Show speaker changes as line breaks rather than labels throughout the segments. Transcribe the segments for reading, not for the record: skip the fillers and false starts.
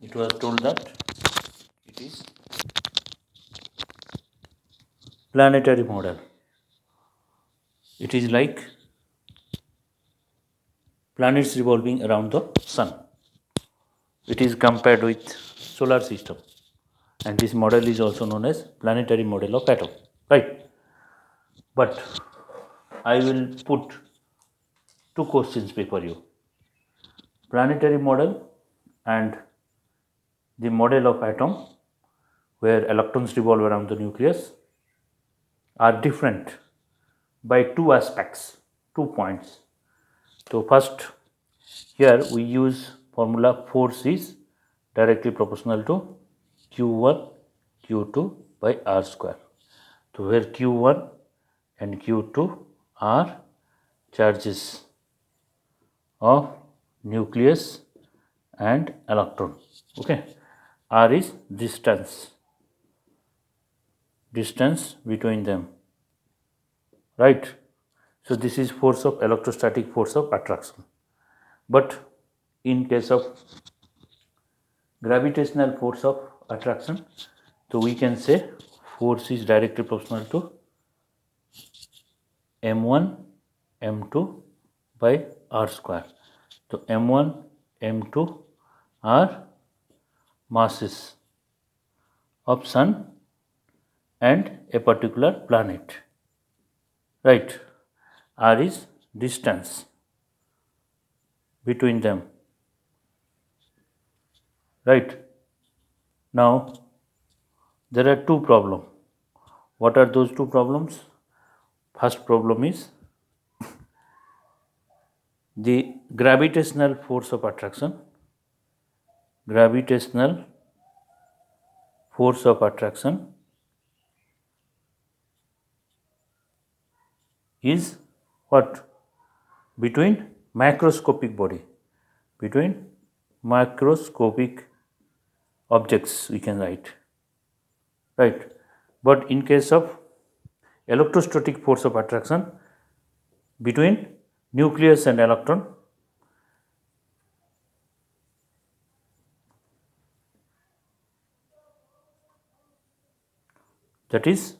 it was told that it is planetary model. It is like planets revolving around the sun. It is compared with solar system, and this model is also known as planetary model of atom, right? But I will put two questions before you: planetary model and the model of atom where electrons revolve around the nucleus are different by two aspects, 2 points. So first, here we use formula force is directly proportional to Q1 Q2 by R square. So where Q1 and Q2 are charges of nucleus and electron. Okay, R is distance between them, right? So this is force of electrostatic force of attraction. But in case of gravitational force of attraction, so we can say force is directly proportional to m1 m2 by r square. So m1 m2 are masses of sun and a particular planet, right? R is distance between them, right? Now there are two problems. What are those two problems? First problem is the gravitational force of attraction. Gravitational force of attraction is what? Between macroscopic body, between macroscopic objects we can write, right? But in case of electrostatic force of attraction between nucleus and electron, that is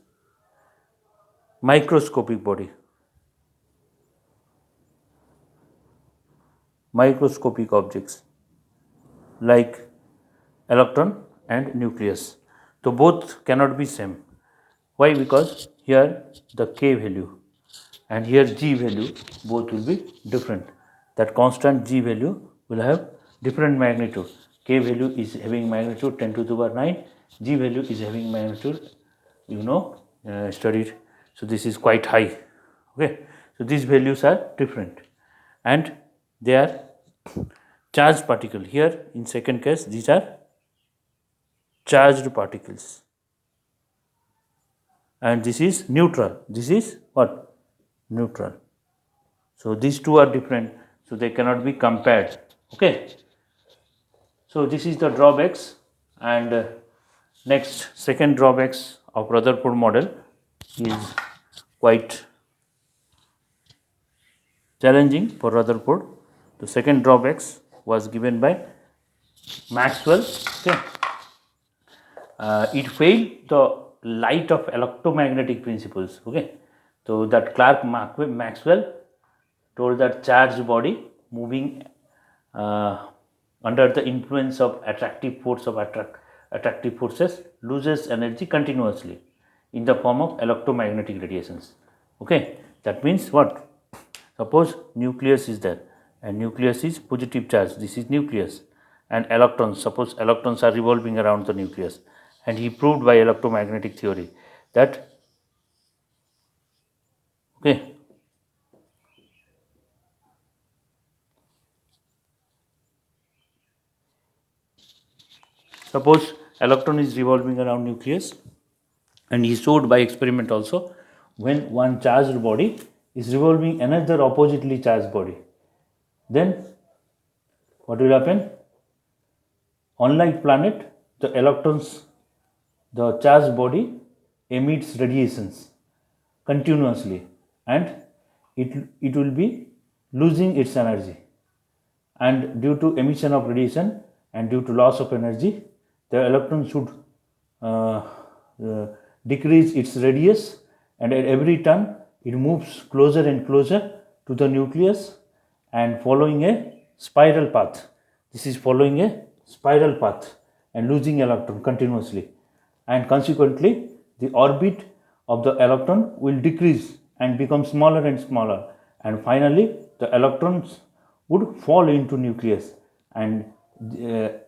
microscopic body, microscopic objects like electron and nucleus. So both cannot be same. Why? Because here the k value and here g value both will be different. That constant g value will have different magnitude. K value is having magnitude 10 to the power 9, g value is having magnitude, studied. So this is quite high. Okay, so these values are different and they are charged particle. Here in second case these are charged particles and this is neutral. This is what? Neutral. So these two are different, so they cannot be compared. Okay. So this is the drawbacks, and next second drawbacks of Rutherford model is quite challenging for Rutherford. The second drawbacks was given by Maxwell. Okay. It failed the light of electromagnetic principles. Okay. So that Clerk Maxwell told that charged body moving under the influence of attractive force of attractive forces loses energy continuously in the form of electromagnetic radiations. Okay, that means what? Suppose nucleus is there and nucleus is positive charge. This is nucleus and electrons. Suppose electrons are revolving around the nucleus, and he proved by electromagnetic theory that okay. Suppose electron is revolving around nucleus, and he showed by experiment also when one charged body is revolving another oppositely charged body, then what will happen? Unlike planet, the electrons, the charged body emits radiations continuously and it will be losing its energy, and due to emission of radiation and due to loss of energy, the electron should decrease its radius, and at every turn it moves closer and closer to the nucleus and following a spiral path. This is following a spiral path and losing electron continuously, and consequently the orbit of the electron will decrease and become smaller and smaller, and finally the electrons would fall into nucleus, and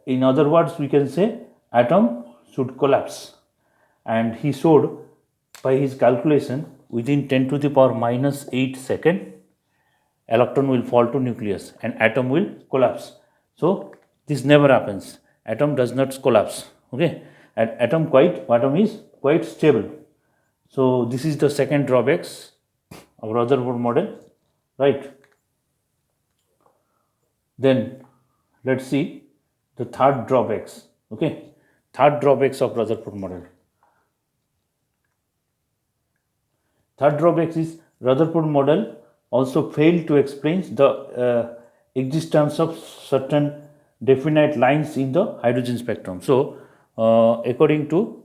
in other words we can say atom should collapse. And he showed by his calculation within 10 to the power minus 8 second electron will fall to nucleus and atom will collapse. So this never happens. Atom does not collapse. Okay, and atom is quite stable. So this is the second drawbacks of Rutherford model, right? Then let's see the third drawbacks. Okay, third drawbacks of Rutherford model. Third drawbacks is Rutherford model also failed to explain the existence of certain definite lines in the hydrogen spectrum. So according to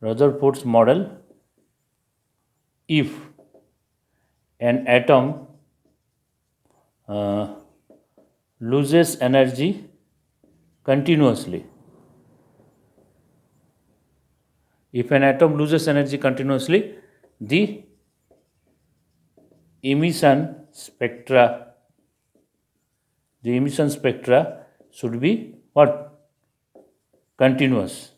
Rutherford's model, if an atom loses energy continuously, the emission spectra should be what? Continuous.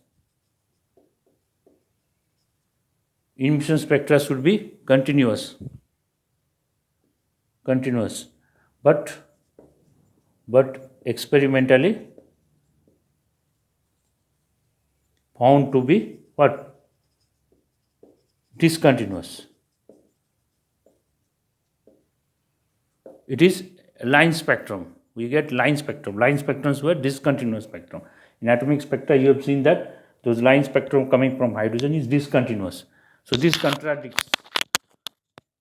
Emission spectra should be continuous, but experimentally found to be what? Discontinuous. It is line spectrum. We get line spectrum. Line spectrums were discontinuous spectrum. In atomic spectra, you have seen that those line spectrum coming from hydrogen is discontinuous. So this contradicts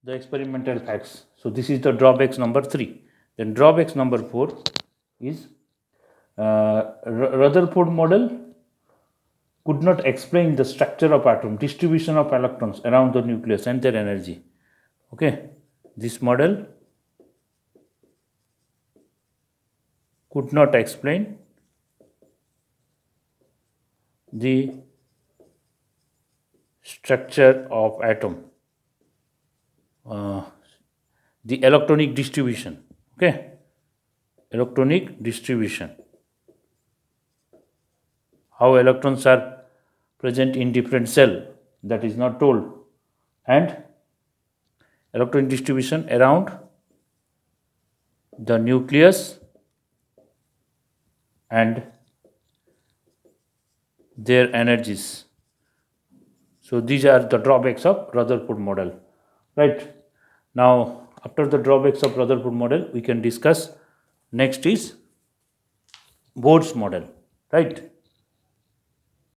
the experimental facts. So this is the drawbacks number 3. Then drawbacks number 4 is Rutherford model could not explain the structure of atom, distribution of electrons around the nucleus and their energy. Okay, this model could not explain the structure of atom, the electronic distribution. Okay, electronic distribution, how electrons are present in different cell, that is not told, and electron distribution around the nucleus and their energies. So these are the drawbacks of Rutherford model, right? Now after the drawbacks of Rutherford model, we can discuss next is Bohr's model, right?